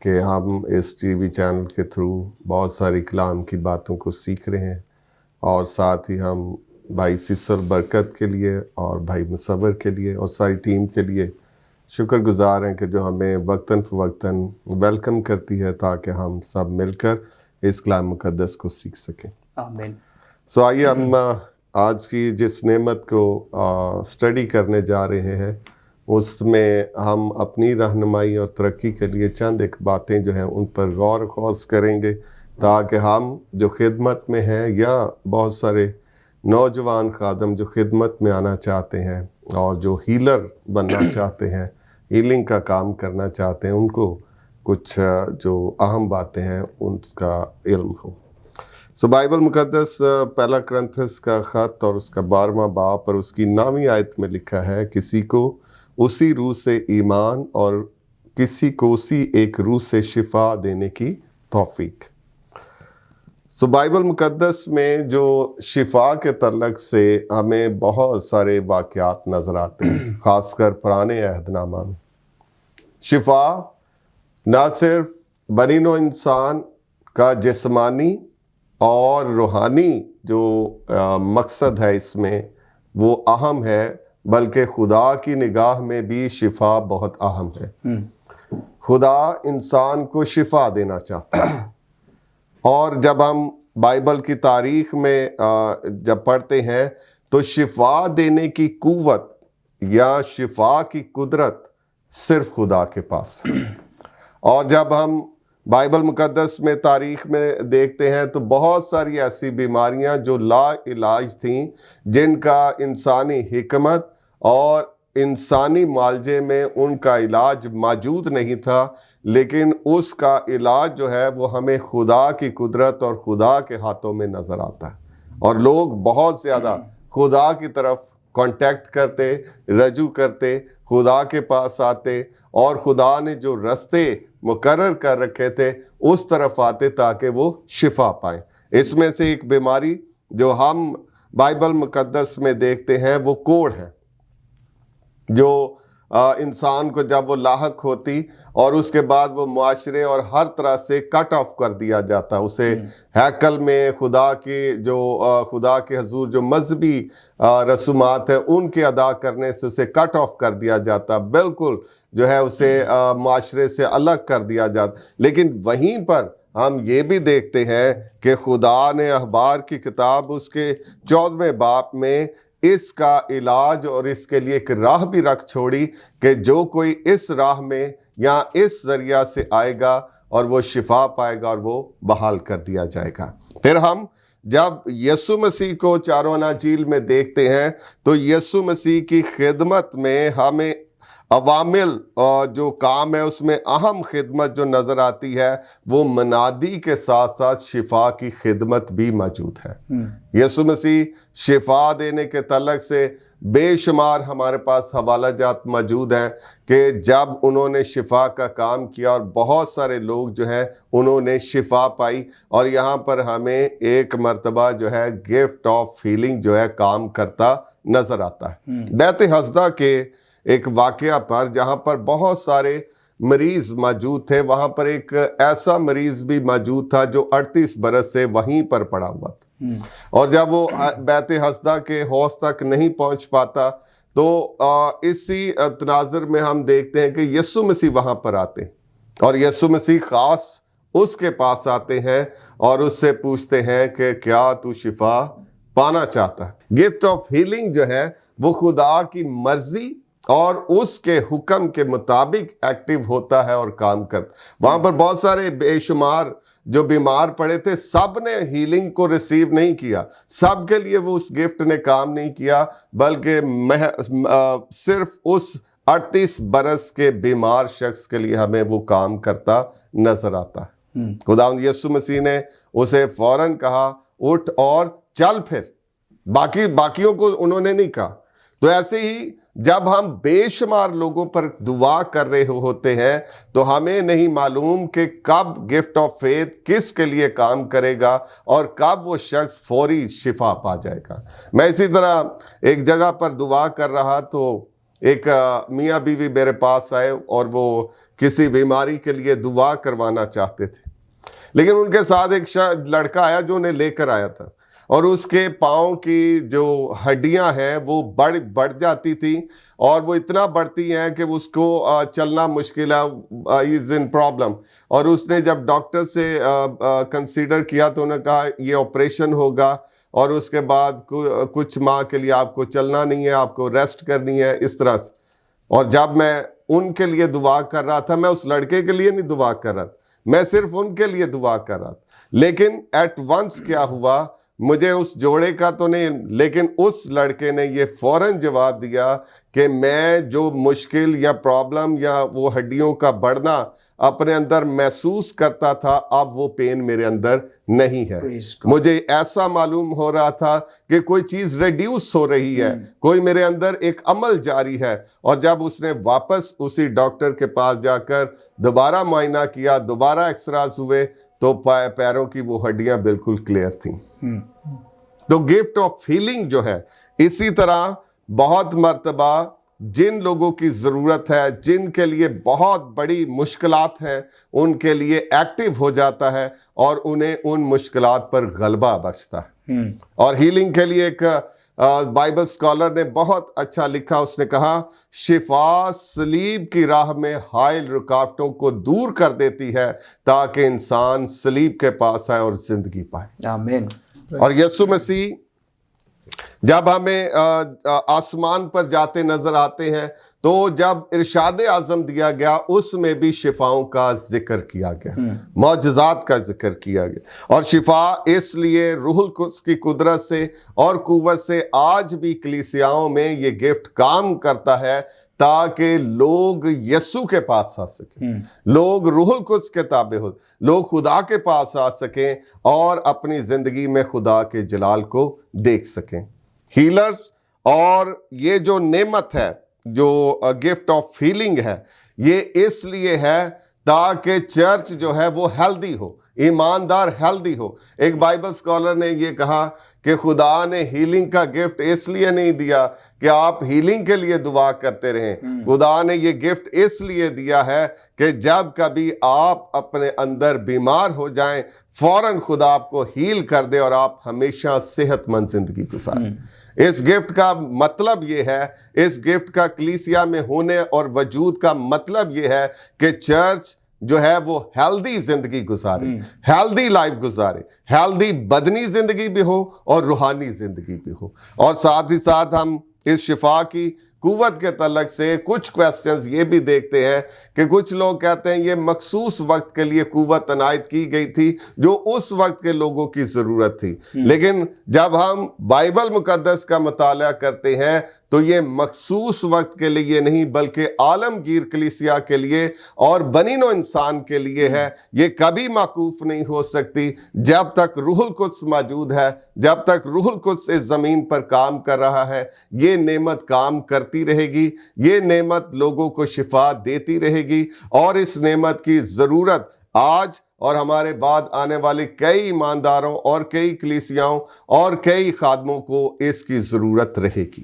کہ ہم اس T V channel کے تھرو بہت ساری کلام کی باتوں کو سیکھ رہے ہیں، اور ساتھ ہی ہم بھائی سسر برکت کے لیے اور بھائی مصور کے لیے اور ساری ٹیم کے لیے شکر گزار ہیں کہ جو ہمیں وقتاً فوقتاً ویلکم کرتی ہے تاکہ ہم سب مل کر اس کلام مقدس کو سیکھ سکیں۔ آمین۔ سو آئیے ہم آج کی جس نعمت کو اسٹڈی کرنے جا رہے ہیں اس میں ہم اپنی رہنمائی اور ترقی کے لیے چند ایک باتیں جو ہیں ان پر غور و خوض کریں گے، تاکہ ہم جو خدمت میں ہیں یا بہت سارے نوجوان خادم جو خدمت میں آنا چاہتے ہیں اور جو ہیلر بننا چاہتے ہیں، ہیلنگ کا کام کرنا چاہتے ہیں، ان کو کچھ جو اہم باتیں ہیں ان کا علم ہو۔ سو بائبل مقدس پہلا کرنتھس کا خط اور اس کا 12واں باب اور اس کی 9ویں آیت میں لکھا ہے، کسی کو اسی روح سے ایمان اور کسی کو اسی ایک روح سے شفا دینے کی توفیق۔ سو بائبل مقدس میں جو شفا کے تعلق سے ہمیں بہت سارے واقعات نظر آتے ہیں، خاص کر پرانے عہد نامہ میں۔ شفا نہ صرف بنی نوع انسان کا جسمانی اور روحانی جو مقصد ہے اس میں وہ اہم ہے، بلکہ خدا کی نگاہ میں بھی شفا بہت اہم ہے۔ خدا انسان کو شفا دینا چاہتا ہے، اور جب ہم بائبل کی تاریخ میں جب پڑھتے ہیں تو شفا دینے کی قوت یا شفا کی قدرت صرف خدا کے پاس ہے۔ اور جب ہم بائبل مقدس میں تاریخ میں دیکھتے ہیں تو بہت ساری ایسی بیماریاں جو لا علاج تھیں، جن کا انسانی حکمت اور انسانی معالجے میں ان کا علاج موجود نہیں تھا، لیکن اس کا علاج جو ہے وہ ہمیں خدا کی قدرت اور خدا کے ہاتھوں میں نظر آتا ہے، اور لوگ بہت زیادہ خدا کی طرف کانٹیکٹ کرتے، رجوع کرتے، خدا کے پاس آتے، اور خدا نے جو رستے مقرر کر رکھے تھے اس طرف آتے تاکہ وہ شفا پائیں۔ اس میں سے ایک بیماری جو ہم بائبل مقدس میں دیکھتے ہیں وہ کوڑ ہے، جو انسان کو جب وہ لاحق ہوتی اور اس کے بعد وہ معاشرے اور ہر طرح سے کٹ آف کر دیا جاتا، اسے ہیکل میں خدا کے حضور جو مذہبی رسومات ہیں ان کے ادا کرنے سے اسے کٹ آف کر دیا جاتا، بالکل جو ہے اسے معاشرے سے الگ کر دیا جاتا۔ لیکن وہیں پر ہم یہ بھی دیکھتے ہیں کہ خدا نے اخبار کی کتاب اس کے 14ویں باب میں اس کا علاج اور اس کے لیے ایک راہ بھی رکھ چھوڑی کہ جو کوئی اس راہ میں یا اس ذریعہ سے آئے گا اور وہ شفا پائے گا اور وہ بحال کر دیا جائے گا۔ پھر ہم جب یسوع مسیح کو چاروں اناجیل میں دیکھتے ہیں تو یسوع مسیح کی خدمت میں ہمیں عوامل اور جو کام ہے اس میں اہم خدمت جو نظر آتی ہے وہ منادی کے ساتھ ساتھ شفا کی خدمت بھی موجود ہے۔ یسوع مسیح شفا دینے کے تعلق سے بے شمار ہمارے پاس حوالہ جات موجود ہیں کہ جب انہوں نے شفا کا کام کیا اور بہت سارے لوگ جو ہیں انہوں نے شفا پائی، اور یہاں پر ہمیں ایک مرتبہ جو ہے گفٹ آف ہیلنگ جو ہے کام کرتا نظر آتا ہے۔ بیت حسدہ کے ایک واقعہ پر جہاں پر بہت سارے مریض موجود تھے، وہاں پر ایک ایسا مریض بھی موجود تھا جو 38 برس سے وہیں پر پڑا ہوا تھا، اور جب وہ بیت حسدہ کے حوض تک نہیں پہنچ پاتا تو اسی تناظر میں ہم دیکھتے ہیں کہ یسوع مسیح وہاں پر آتے ہیں، اور یسوع مسیح خاص اس کے پاس آتے ہیں اور اس سے پوچھتے ہیں کہ کیا تو شفا پانا چاہتا ہے۔ گفٹ آف ہیلنگ جو ہے وہ خدا کی مرضی اور اس کے حکم کے مطابق ایکٹیو ہوتا ہے اور کام کرتا۔ وہاں پر بہت سارے بے شمار جو بیمار پڑے تھے، سب نے ہیلنگ کو ریسیو نہیں کیا، سب کے لیے وہ اس گفٹ نے کام نہیں کیا، بلکہ صرف اس 38 برس کے بیمار شخص کے لیے ہمیں وہ کام کرتا نظر آتا ہے۔ خداوند یسوع مسیح نے اسے فوراً کہا اٹھ اور چل پھر، باقیوں کو انہوں نے نہیں کہا۔ تو ایسے ہی جب ہم بے شمار لوگوں پر دعا کر رہے ہوتے ہیں تو ہمیں نہیں معلوم کہ کب گفٹ آف فیتھ کس کے لیے کام کرے گا اور کب وہ شخص فوری شفا پا جائے گا۔ میں اسی طرح ایک جگہ پر دعا کر رہا تو ایک میاں بیوی میرے پاس آئے اور وہ کسی بیماری کے لیے دعا کروانا چاہتے تھے، لیکن ان کے ساتھ ایک لڑکا آیا جو انہیں لے کر آیا تھا، اور اس کے پاؤں کی جو ہڈیاں ہیں وہ بڑھ جاتی تھیں، اور وہ اتنا بڑھتی ہیں کہ اس کو چلنا مشکل ہے، از ان پرابلم. اور اس نے جب ڈاکٹر سے کنسیڈر کیا تو انہوں نے کہا یہ آپریشن ہوگا، اور اس کے بعد کچھ ماہ کے لیے آپ کو چلنا نہیں ہے، آپ کو ریسٹ کرنی ہے، اس طرح سے. اور جب میں ان کے لیے دعا کر رہا تھا، میں اس لڑکے کے لیے نہیں دعا کر رہا تھا، میں صرف ان کے لیے دعا کر رہا تھا. لیکن ایٹ ونس کیا ہوا، مجھے اس جوڑے کا تو نہیں، لیکن اس لڑکے نے یہ فوراً جواب دیا کہ میں جو مشکل یا پرابلم یا وہ ہڈیوں کا بڑھنا اپنے اندر محسوس کرتا تھا، اب وہ پین میرے اندر نہیں ہے. مجھے ایسا معلوم ہو رہا تھا کہ کوئی چیز ریڈیوس ہو رہی ہے، کوئی میرے اندر ایک عمل جاری ہے. اور جب اس نے واپس اسی ڈاکٹر کے پاس جا کر دوبارہ معائنہ کیا، دوبارہ ایکسراز ہوئے، تو پیروں کی وہ ہڈیاں بالکل کلیئر تھیں. تو گفٹ آف ہیلنگ جو ہے، اسی طرح بہت مرتبہ جن لوگوں کی ضرورت ہے، جن کے لیے بہت بڑی مشکلات ہیں، ان کے لیے ایکٹیو ہو جاتا ہے اور انہیں ان مشکلات پر غلبہ بخشتا ہے. اور ہیلنگ کے لیے ایک بائبل اسکالر نے بہت اچھا لکھا، اس نے کہا شفا صلیب کی راہ میں حائل رکاوٹوں کو دور کر دیتی ہے تاکہ انسان صلیب کے پاس آئے اور زندگی پائے. آمین. اور یسوع مسیح جب ہمیں آسمان پر جاتے نظر آتے ہیں تو جب ارشاد اعظم دیا گیا اس میں بھی شفاؤں کا ذکر کیا گیا، معجزات کا ذکر کیا گیا. اور شفا اس لیے روح القدس کی قدرت سے اور قوت سے آج بھی کلیسیاؤں میں یہ گفٹ کام کرتا ہے تاکہ لوگ یسوع کے پاس آ سکیں، لوگ روح القدس کے تابع ہو، لوگ خدا کے پاس آ سکیں اور اپنی زندگی میں خدا کے جلال کو دیکھ سکیں. ہیلرز، اور یہ جو نعمت ہے، جو گفٹ آف ہیلنگ ہے، یہ اس لیے ہے تاکہ چرچ جو ہے وہ ہیلدی ہو، ایماندار ہیلدی ہو. ایک بائبل اسکالر نے یہ کہا کہ خدا نے ہیلنگ کا گفٹ اس لیے نہیں دیا کہ آپ ہیلنگ کے لیے دعا کرتے رہیں، خدا نے یہ گفٹ اس لیے دیا ہے کہ جب کبھی آپ اپنے اندر بیمار ہو جائیں، فوراً خدا آپ کو ہیل کر دے اور آپ ہمیشہ صحت مند زندگی گزاریں. اس گفٹ کا مطلب یہ ہے، اس گفٹ کا کلیسیا میں ہونے اور وجود کا مطلب یہ ہے کہ چرچ جو ہے وہ ہیلدی زندگی گزارے، ہیلدی لائف گزارے، ہیلدی بدنی زندگی بھی ہو اور روحانی زندگی بھی ہو. اور ساتھ ہی ساتھ ہم اس شفا کی قوت کے تعلق سے کچھ کویسچنز یہ بھی دیکھتے ہیں کہ کچھ لوگ کہتے ہیں یہ مخصوص وقت کے لیے قوت عنایت کی گئی تھی جو اس وقت کے لوگوں کی ضرورت تھی. لیکن جب ہم بائبل مقدس کا مطالعہ کرتے ہیں تو یہ مخصوص وقت کے لیے نہیں بلکہ عالمگیر کلیسیا کے لیے اور بنی نوع انسان کے لیے ہے. یہ کبھی موقوف نہیں ہو سکتی جب تک روح القدس موجود ہے، جب تک روح القدس اس زمین پر کام کر رہا ہے. یہ نعمت کام کرتی رہے گی، یہ نعمت لوگوں کو شفا دیتی رہے گی، اور اس نعمت کی ضرورت آج اور ہمارے بعد آنے والے کئی ایمانداروں اور کئی کلیسیاؤں اور کئی خادموں کو اس کی ضرورت رہے گی.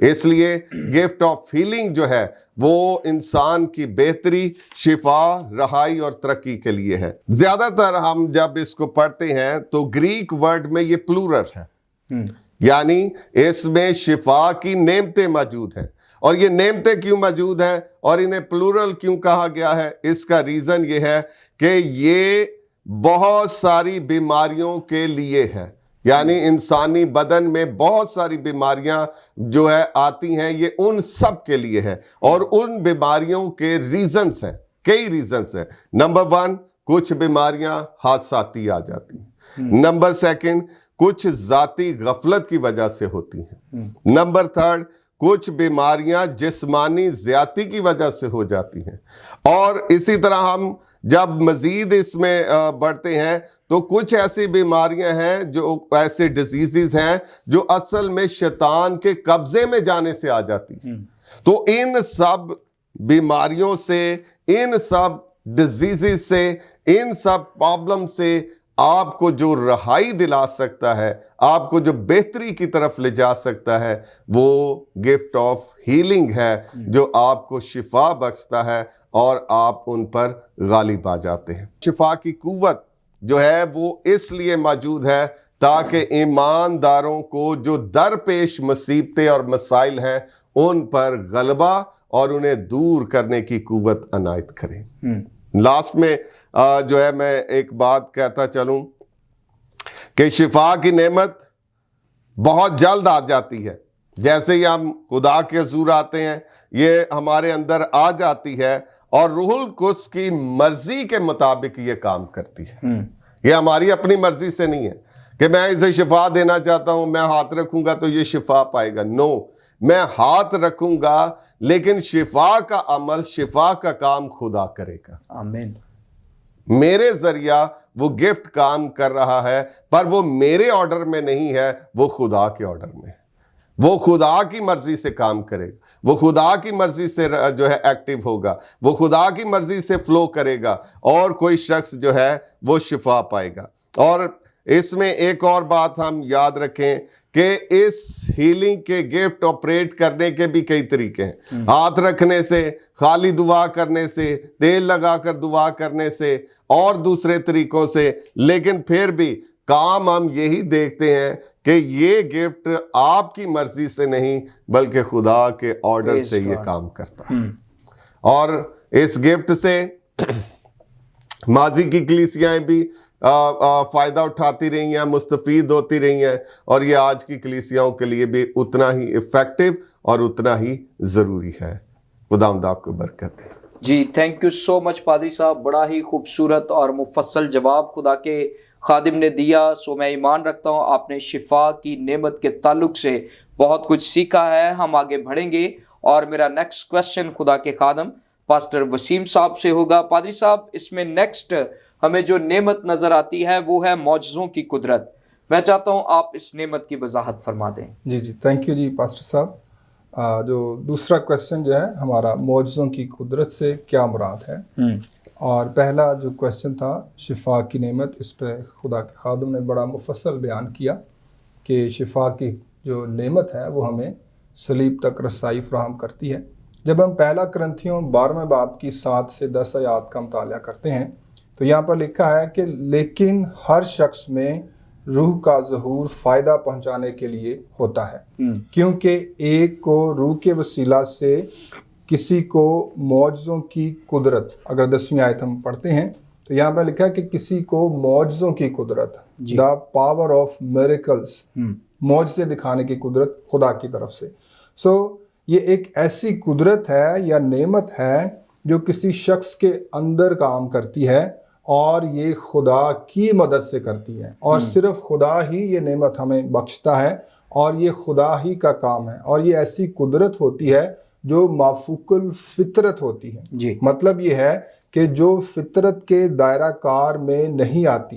اس لیے گفٹ آف ہیلنگ جو ہے وہ انسان کی بہتری، شفا، رہائی اور ترقی کے لیے ہے. زیادہ تر ہم جب اس کو پڑھتے ہیں تو گریک ورڈ میں یہ پلورل ہے، یعنی اس میں شفا کی نعمتیں موجود ہیں. اور یہ نعمتیں کیوں موجود ہیں اور انہیں پلورل کیوں کہا گیا ہے؟ اس کا ریزن یہ ہے کہ یہ بہت ساری بیماریوں کے لیے ہے. یعنی انسانی بدن میں بہت ساری بیماریاں جو ہے آتی ہیں، یہ ان سب کے لیے ہے. اور ان بیماریوں کے ریزنز ہیں، کئی ریزنز ہیں. نمبر 1، کچھ بیماریاں حادثاتی آ جاتی ہیں. نمبر 2، کچھ ذاتی غفلت کی وجہ سے ہوتی ہیں. نمبر 3، کچھ بیماریاں جسمانی زیادتی کی وجہ سے ہو جاتی ہیں. اور اسی طرح ہم جب مزید اس میں بڑھتے ہیں تو کچھ ایسی بیماریاں ہیں، جو ایسے ڈیزیزز ہیں جو اصل میں شیطان کے قبضے میں جانے سے آ جاتی ہیں. تو ان سب بیماریوں سے، ان سب ڈیزیزز سے، ان سب پرابلم سے آپ کو جو رہائی دلا سکتا ہے، آپ کو جو بہتری کی طرف لے جا سکتا ہے، وہ گفٹ آف ہیلنگ ہے، جو آپ کو شفا بخشتا ہے، اور آپ ان پر غالب آ جاتے ہیں۔ شفا کی قوت جو ہے وہ اس لیے موجود ہے تاکہ ایمانداروں کو جو درپیش مصیبتیں اور مسائل ہیں ان پر غلبہ اور انہیں دور کرنے کی قوت عنایت کریں۔ لاسٹ میں جو ہے میں ایک بات کہتا چلوں کہ شفا کی نعمت بہت جلد آ جاتی ہے۔ جیسے ہی ہم خدا کے حضور آتے ہیں یہ ہمارے اندر آ جاتی ہے اور روح القدس کی مرضی کے مطابق یہ کام کرتی ہے۔ یہ ہماری اپنی مرضی سے نہیں ہے کہ میں اسے شفا دینا چاہتا ہوں، میں ہاتھ رکھوں گا تو یہ شفا پائے گا۔ نو، میں ہاتھ رکھوں گا لیکن شفا کا عمل، شفا کا کام خدا کرے گا۔ آمین۔ میرے ذریعہ وہ گفٹ کام کر رہا ہے پر وہ میرے آرڈر میں نہیں ہے، وہ خدا کے آرڈر میں ہے۔ وہ خدا کی مرضی سے کام کرے گا، وہ خدا کی مرضی سے جو ہے ایکٹیو ہوگا، وہ خدا کی مرضی سے فلو کرے گا اور کوئی شخص جو ہے وہ شفا پائے گا۔ اور اس میں ایک اور بات ہم یاد رکھیں کہ اس ہیلنگ کے گفٹ آپریٹ کرنے کے بھی کئی طریقے ہیں۔ ہاتھ رکھنے سے، خالی دعا کرنے سے، تیل لگا کر دعا کرنے سے اور دوسرے طریقوں سے، لیکن پھر بھی کام ہم یہی دیکھتے ہیں کہ یہ گفٹ آپ کی مرضی سے نہیں بلکہ خدا کے آرڈر سے یہ کام کرتا ہے۔ اور اس گفٹ سے ماضی کی کلیسیاں بھی فائدہ اٹھاتی رہی ہیں، مستفید ہوتی رہی ہیں، اور یہ آج کی کلیسیاؤں کے لیے بھی اتنا ہی افیکٹو اور اتنا ہی ضروری ہے۔ خداوند آپ کو برکت دے۔ جی تھینک یو سو مچ پادری صاحب، بڑا ہی خوبصورت اور مفصل جواب خدا کے خادم نے دیا۔ سو میں ایمان رکھتا ہوں آپ نے شفا کی نعمت کے تعلق سے بہت کچھ سیکھا ہے۔ ہم آگے بڑھیں گے اور میرا نیکسٹ کویسچن خدا کے خادم پاسٹر وسیم صاحب سے ہوگا۔ پادری صاحب، اس میں نیکسٹ ہمیں جو نعمت نظر آتی ہے وہ ہے معجزوں کی قدرت۔ میں چاہتا ہوں آپ اس نعمت کی وضاحت فرما دیں۔ جی تھینک یو جی پاسٹر صاحب۔ جو دوسرا کویسچن جو ہے ہمارا معجزوں کی قدرت سے کیا مراد ہے، اور پہلا جو کویسچن تھا شفا کی نعمت، اس پہ خدا کے خادم نے بڑا مفصل بیان کیا کہ شفا کی جو نعمت ہے وہ ہمیں صلیب تک رسائی فراہم کرتی ہے۔ جب ہم پہلا کرنتھیوں 12ویں باب کی 7 سے 10 آیات کا مطالعہ کرتے ہیں تو یہاں پر لکھا ہے کہ لیکن ہر شخص میں روح کا ظہور فائدہ پہنچانے کے لیے ہوتا ہے، کیونکہ ایک کو روح کے وسیلہ سے کسی کو معجزوں کی قدرت، اگر 10ویں آیت ہم پڑھتے ہیں تو یہاں پر لکھا ہے کہ کسی کو معجزوں کی قدرت، دا پاور آف میریکلز، معجزے دکھانے کی قدرت خدا کی طرف سے۔ سو یہ ایک ایسی قدرت ہے یا نعمت ہے جو کسی شخص کے اندر کام کرتی ہے اور یہ خدا کی مدد سے کرتی ہے، اور صرف خدا ہی یہ نعمت ہمیں بخشتا ہے اور یہ خدا ہی کا کام ہے، اور یہ ایسی قدرت ہوتی ہے جو مافوق الفطرت ہوتی ہے۔ جی مطلب یہ ہے کہ جو فطرت کے دائرہ کار میں نہیں آتی۔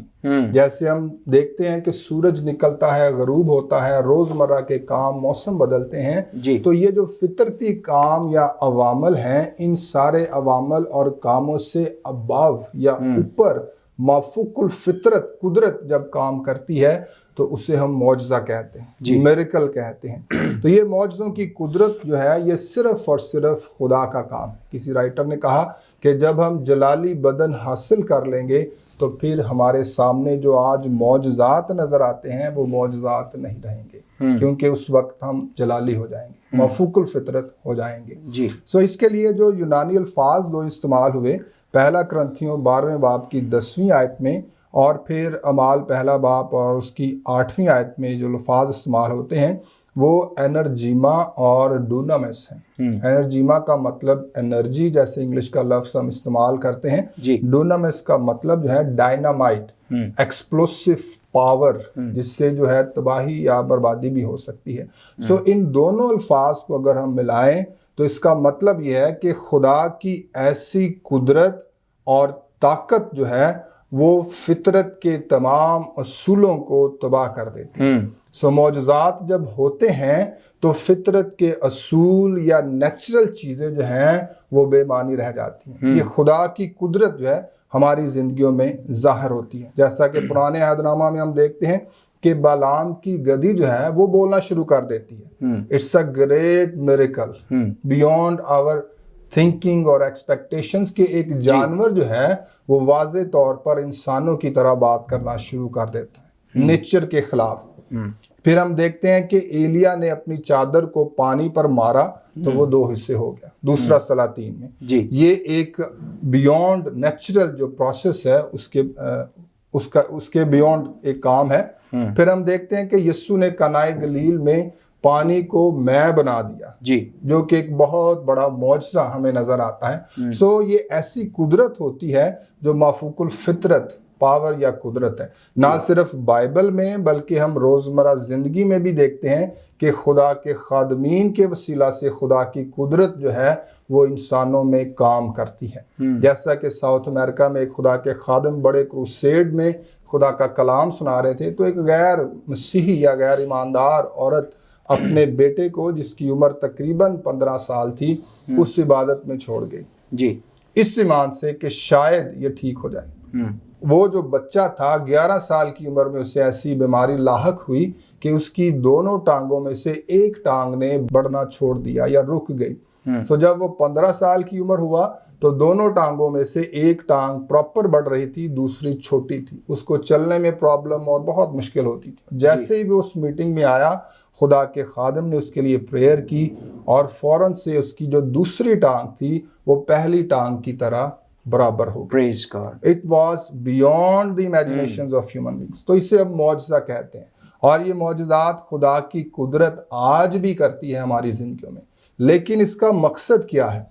جیسے ہم دیکھتے ہیں کہ سورج نکلتا ہے، غروب ہوتا ہے، روزمرہ کے کام، موسم بدلتے ہیں، تو یہ جو فطرتی کام یا عوامل ہیں، ان سارے عوامل اور کاموں سے اباو یا اوپر مافوق الفطرت قدرت جب کام کرتی ہے تو اسے ہم معجزہ کہتے ہیں، میریکل کہتے ہیں۔ تو یہ معجزوں کی قدرت جو ہے یہ صرف اور صرف خدا کا کام ہے۔ کسی رائٹر نے کہا کہ جب ہم جلالی بدن حاصل کر لیں گے تو پھر ہمارے سامنے جو آج معجزات نظر آتے ہیں وہ معجزات نہیں رہیں گے، کیونکہ اس وقت ہم جلالی ہو جائیں گے، مافوق الفطرت ہو جائیں گے۔ سو اس کے لیے جو یونانی الفاظ دو استعمال ہوئے، پہلا کرنتھیوں 12ویں باب کی 10ویں آیت میں، اور پھر اعمال پہلا باب اور اس کی 8ویں آیت میں جو الفاظ استعمال ہوتے ہیں وہ انرجیما اور ڈونامس ہیں۔ انرجیما کا مطلب انرجی، جیسے انگلش کا لفظ ہم استعمال کرتے ہیں۔ ڈونامس کا مطلب جو ہے ڈائنامائٹ، ایکسپلوسیو پاور، جس سے جو ہے تباہی یا بربادی بھی ہو سکتی ہے۔ سو ان دونوں الفاظ کو اگر ہم ملائیں تو اس کا مطلب یہ ہے کہ خدا کی ایسی قدرت اور طاقت جو ہے وہ فطرت کے تمام اصولوں کو تباہ کر دیتی ہے۔ سو معجزات جب ہوتے ہیں تو فطرت کے اصول یا نیچرل چیزیں جو ہیں وہ بے معنی رہ جاتی ہیں۔ یہ خدا کی قدرت جو ہے ہماری زندگیوں میں ظاہر ہوتی ہے، جیسا کہ پرانے عہد نامہ میں ہم دیکھتے ہیں کہ بالام کی گدھی جو ہے وہ بولنا شروع کر دیتی ہے۔ It's a great miracle beyond our thinking اور ایکسپیکٹیشنز کے ایک جانور جو ہے وہ واضح طور پر انسانوں کی طرح بات کرنا شروع کر دیتا ہے نیچر کے خلاف۔ پھر ہم دیکھتے ہیں کہ ایلیا نے اپنی چادر کو پانی پر مارا تو وہ 2 حصے ہو گیا، دوسرا سلاطین میں۔ یہ ایک بیونڈ نیچرل جو پروسیس ہے اس کے بیونڈ ایک کام ہے۔ پھر ہم دیکھتے ہیں کہ یسوع نے قنائے گلیل میں پانی کو مے بنا دیا، جو کہ ایک بہت بڑا معجزہ ہمیں نظر آتا ہے۔ یہ ایسی قدرت ہوتی ہے جو مافوق الفطرت پاور یا قدرت ہے، نہ صرف بائبل میں بلکہ ہم روزمرہ زندگی میں بھی دیکھتے ہیں کہ خدا کے خادمین کے وسیلہ سے خدا کی قدرت جو ہے وہ انسانوں میں کام کرتی ہے۔ جیسا کہ ساؤتھ امریکہ میں ایک خدا کے خادم بڑے کروسیڈ میں خدا کا کلام سنا رہے تھے، تو ایک غیر مسیحی یا غیر ایماندار عورت اپنے بیٹے کو جس کی عمر تقریباً 15 سال تھی اس عبادت میں چھوڑ گئی، اس ایمان سے کہ شاید یہ ٹھیک ہو جائے۔ وہ جو بچہ تھا 11 سال کی عمر میں اسے ایسی بیماری لاحق ہوئی کہ اس کی دونوں ٹانگوں میں سے ایک ٹانگ نے بڑھنا چھوڑ دیا یا رک گئی۔ جب وہ 15 سال کی عمر ہوا تو دونوں ٹانگوں میں سے ایک ٹانگ پراپر بڑھ رہی تھی، دوسری چھوٹی تھی، اس کو چلنے میں پرابلم اور بہت مشکل ہوتی تھی۔ جیسے ہی وہ اس میٹنگ میں آیا، خدا کے خادم نے اس کے لیے پریئر کی اور فوراً سے اس کی جو دوسری ٹانگ تھی وہ پہلی ٹانگ کی طرح برابر ہو گئی۔ Praise God. It was beyond the imaginations of human beings۔ تو اسے اب معجزہ کہتے ہیں، اور یہ معجزات خدا کی قدرت آج بھی کرتی ہے ہماری زندگیوں میں، لیکن اس کا مقصد کیا ہے؟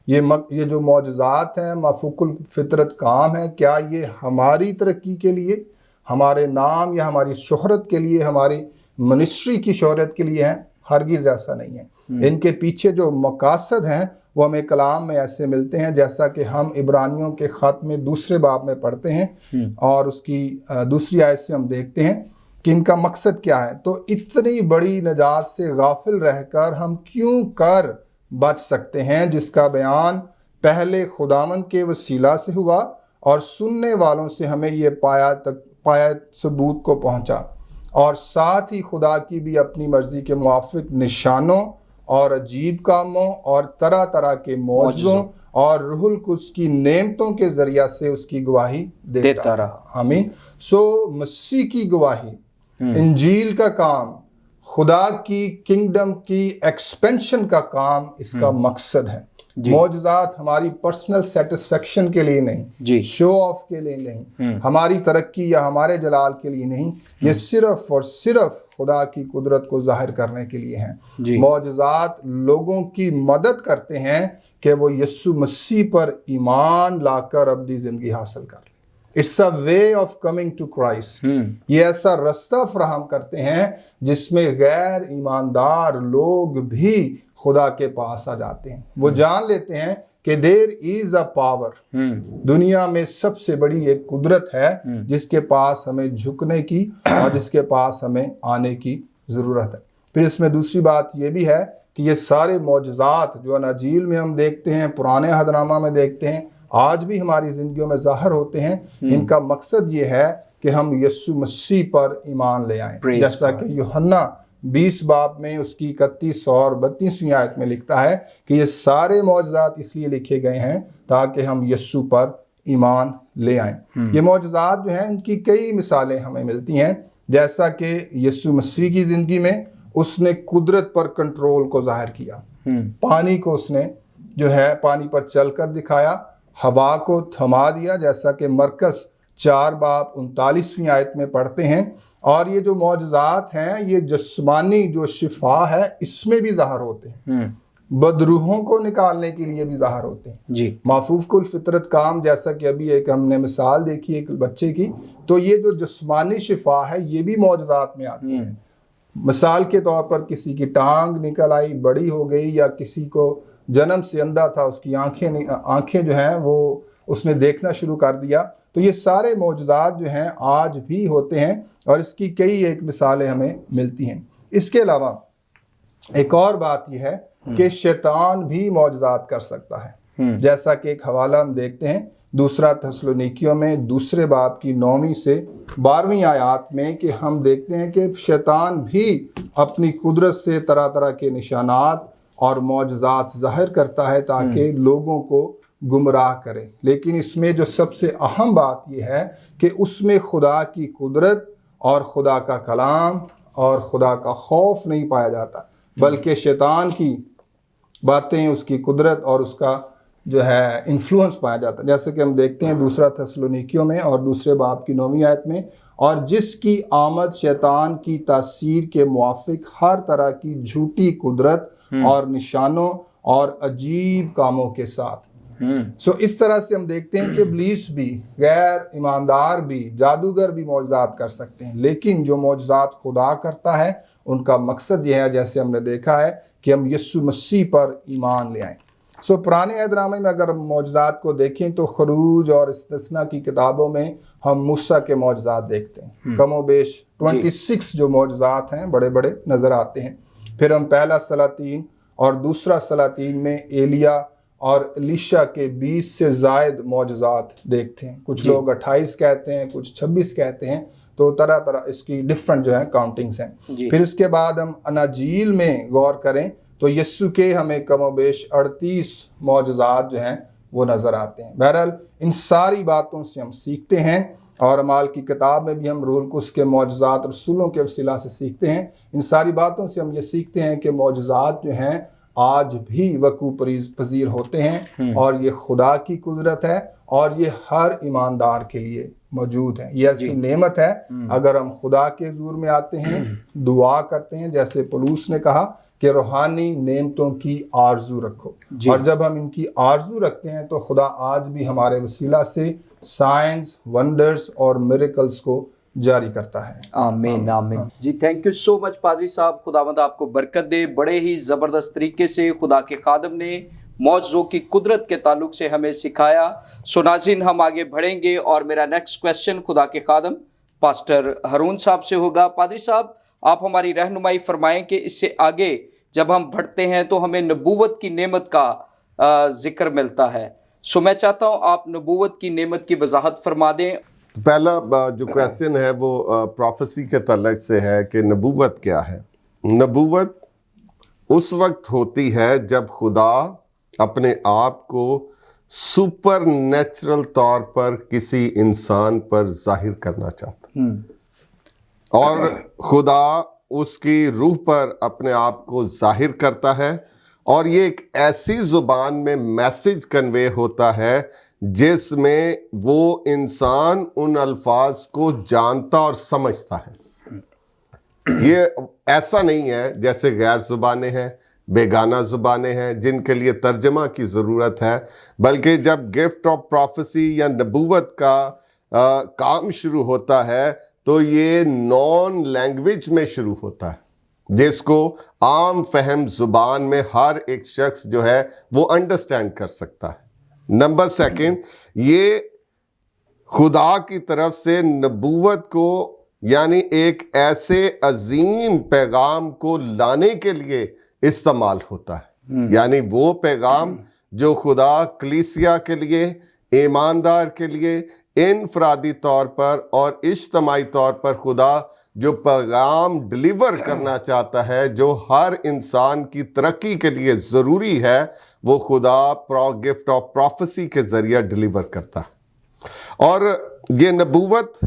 یہ جو معجزات ہیں مافوق الفطرت کام ہے، کیا یہ ہماری ترقی کے لیے، ہمارے نام یا ہماری شہرت کے لیے، ہماری منسٹری کی شہرت کے لیے ہیں؟ ہرگز ایسا نہیں ہے۔ ان کے پیچھے جو مقاصد ہیں وہ ہمیں کلام میں ایسے ملتے ہیں، جیسا کہ ہم عبرانیوں کے خط میں 2 باب میں پڑھتے ہیں اور اس کی 2 آیت سے ہم دیکھتے ہیں کہ ان کا مقصد کیا ہے۔ تو اتنی بڑی نجات سے غافل رہ کر ہم کیوں کر بچ سکتے ہیں، جس کا بیان پہلے خداوند کے وسیلہ سے ہوا اور سننے والوں سے ہمیں یہ پایا ثبوت کو پہنچا، اور ساتھ ہی خدا کی بھی اپنی مرضی کے موافق نشانوں اور عجیب کاموں اور طرح طرح کے معجزوں اور روح القدس کی نعمتوں کے ذریعہ سے اس کی گواہی دیتا رہا۔ آمین۔ مسیح کی گواہی، انجیل کا کام، خدا کی کنگڈم کی ایکسپینشن کا کام اس کا مقصد ہے۔ معجزات ہماری پرسنل سیٹسفیکشن کے لیے نہیں، شو آف کے لیے نہیں، ہماری ترقی یا ہمارے جلال کے لیے نہیں، یہ صرف اور صرف خدا کی قدرت کو ظاہر کرنے کے لیے ہیں۔ معجزات لوگوں کی مدد کرتے ہیں کہ وہ یسوع مسیح پر ایمان لا کر ابدی زندگی حاصل کر لیں۔ It's a way of coming to Christ. یہ ایسا رستہ فراہم کرتے ہیں جس میں غیر ایماندار لوگ بھی خدا کے پاس آ جاتے ہیں۔ وہ جان لیتے ہیں کہ دیر از اے پاور، دنیا میں سب سے بڑی ایک قدرت ہے جس کے پاس ہمیں جھکنے کی اور جس کے پاس ہمیں آنے کی ضرورت ہے۔ پھر اس میں دوسری بات یہ بھی ہے کہ یہ سارے معجزات جو اناجیل میں ہم دیکھتے ہیں، پرانے عہد نامہ میں دیکھتے ہیں، آج بھی ہماری زندگیوں میں ظاہر ہوتے ہیں، ان کا مقصد یہ ہے کہ ہم یسوع مسیح پر ایمان لے آئیں، جیسا کہ یوحنا 20 باب میں اس کی 31 اور 32 آیت میں لکھتا ہے کہ یہ سارے معجزات اس لیے لکھے گئے ہیں تاکہ ہم یسوع پر ایمان لے آئیں۔ یہ معجزات جو ہیں ان کی کئی مثالیں ہمیں ملتی ہیں، جیسا کہ یسوع مسیح کی زندگی میں اس نے قدرت پر کنٹرول کو ظاہر کیا، پانی کو اس نے جو ہے پانی پر چل کر دکھایا، ہوا کو تھما دیا، جیسا کہ مرکز 4 باب 39 آیت میں پڑھتے ہیں۔ اور یہ جو معجزات ہیں یہ جسمانی جو شفا ہے اس میں بھی ظاہر ہوتے ہیں، بدروحوں کو نکالنے کے لیے بھی ظاہر ہوتے ہیں۔ مافوق الفطرت کام، جیسا کہ ابھی ایک ہم نے مثال دیکھی ایک بچے کی، تو یہ جو جسمانی شفا ہے یہ بھی معجزات میں آتی ہے۔ مثال کے طور پر کسی کی ٹانگ نکل آئی، بڑی ہو گئی، یا کسی کو جنم سے اندھا تھا اس کی آنکھیں جو ہیں وہ اس نے دیکھنا شروع کر دیا۔ تو یہ سارے معجزات جو ہیں آج بھی ہوتے ہیں اور اس کی کئی ایک مثالیں ہمیں ملتی ہیں۔ اس کے علاوہ ایک اور بات یہ ہے کہ شیطان بھی معجزات کر سکتا ہے، جیسا کہ ایک حوالہ ہم دیکھتے ہیں 2 تھسلونیکیوں میں 2 باب کی 9 سے 12 آیات میں، کہ ہم دیکھتے ہیں کہ شیطان بھی اپنی قدرت سے طرح طرح کے نشانات اور معجزات ظاہر کرتا ہے تاکہ لوگوں کو گمراہ کرے. لیکن اس میں جو سب سے اہم بات یہ ہے کہ اس میں خدا کی قدرت اور خدا کا کلام اور خدا کا خوف نہیں پایا جاتا، بلکہ شیطان کی باتیں، اس کی قدرت اور اس کا جو ہے انفلوئنس پایا جاتا ہے. جیسے کہ ہم دیکھتے ہیں دوسرا تھسلونیکیوں میں اور دوسرے باب کی 9ویں آیت میں، اور جس کی آمد شیطان کی تاثیر کے موافق ہر طرح کی جھوٹی قدرت اور نشانوں اور عجیب کاموں کے ساتھ. اس طرح سے ہم دیکھتے ہیں کہ ابلیس بھی، غیر ایماندار بھی، جادوگر بھی معجزات کر سکتے ہیں، لیکن جو معجزات خدا کرتا ہے ان کا مقصد یہ ہے، جیسے ہم نے دیکھا ہے، کہ ہم یسوع مسیح پر ایمان لے آئیں. پرانے عہد نامے میں اگر ہم معجزات کو دیکھیں تو خروج اور استثنا کی کتابوں میں ہم موسیٰ کے معجزات دیکھتے ہیں. کم و بیش 26 جو معجزات ہیں بڑے بڑے نظر آتے ہیں. پھر ہم پہلا سلاطین اور دوسرا سلاطین میں ایلیا اور الیشا کے 20 سے زائد معجزات دیکھتے ہیں. کچھ لوگ 28 کہتے ہیں، کچھ 26 کہتے ہیں، تو طرح طرح اس کی ڈیفرنٹ جو ہیں کاؤنٹنگز ہیں. پھر اس کے بعد ہم اناجیل میں غور کریں تو یسوع کے ہمیں کم و بیش 38 معجزات جو ہیں وہ نظر آتے ہیں. بہرحال ان ساری باتوں سے ہم سیکھتے ہیں، اور اعمال کی کتاب میں بھی ہم روح القدس کے معجزات رسولوں کے وسیلہ سے سیکھتے ہیں. ان ساری باتوں سے ہم یہ سیکھتے ہیں کہ معجزات جو ہیں آج بھی وقوع پذیر ہوتے ہیں، اور یہ خدا کی قدرت ہے، اور یہ ہر ایماندار کے لیے موجود ہے. یہ ایسی نعمت ہے اگر ہم خدا کے حضور میں آتے ہیں، دعا کرتے ہیں، جیسے پولس نے کہا کہ روحانی نعمتوں کی آرزو رکھو. اور جب ہم ان کی آرزو رکھتے ہیں تو خدا آج بھی ہمارے وسیلہ سے سائنس، ونڈرز اور میریکلز کو جاری کرتا ہے. آمین آمین. جی تھینک یو سو مچ پادری صاحب، خداوند آپ کو برکت دے. بڑے ہی زبردست طریقے سے خدا کے خادم نے معجزوں کی قدرت کے تعلق سے ہمیں سکھایا. ناظرین ہم آگے بڑھیں گے، اور میرا نیکسٹ کویسچن خدا کے خادم پاسٹر ہارون صاحب سے ہوگا. پادری صاحب آپ ہماری رہنمائی فرمائیں کہ اس سے آگے جب ہم بڑھتے ہیں تو ہمیں نبوت کی نعمت کا ذکر ملتا ہے. میں چاہتا ہوں آپ نبوت کی نعمت کی وضاحت فرما دیں. پہلا جو کویسچن ہے وہ پروفیسی کے تعلق سے ہے کہ نبوت کیا ہے. نبوت اس وقت ہوتی ہے جب خدا اپنے آپ کو سپر نیچرل طور پر کسی انسان پر ظاہر کرنا چاہتا، اور خدا اس کی روح پر اپنے آپ کو ظاہر کرتا ہے، اور یہ ایک ایسی زبان میں میسج کنوے ہوتا ہے جس میں وہ انسان ان الفاظ کو جانتا اور سمجھتا ہے. یہ ایسا نہیں ہے جیسے غیر زبانیں ہیں، بیگانہ زبانیں ہیں جن کے لیے ترجمہ کی ضرورت ہے، بلکہ جب گفٹ آف پروفیسی یا نبوت کا کام شروع ہوتا ہے تو یہ نان لینگویج میں شروع ہوتا ہے، جس کو عام فہم زبان میں ہر ایک شخص جو ہے وہ انڈرسٹینڈ کر سکتا ہے. نمبر سیکنڈ، یہ خدا کی طرف سے نبوت کو، یعنی ایک ایسے عظیم پیغام کو لانے کے لیے استعمال ہوتا ہے. یعنی وہ پیغام جو خدا کلیسیا کے لیے، ایماندار کے لیے انفرادی طور پر اور اجتماعی طور پر خدا جو پیغام ڈلیور کرنا چاہتا ہے، جو ہر انسان کی ترقی کے لیے ضروری ہے، وہ خدا گفٹ آف پروفیسی کے ذریعہ ڈلیور کرتا ہے. اور یہ نبوت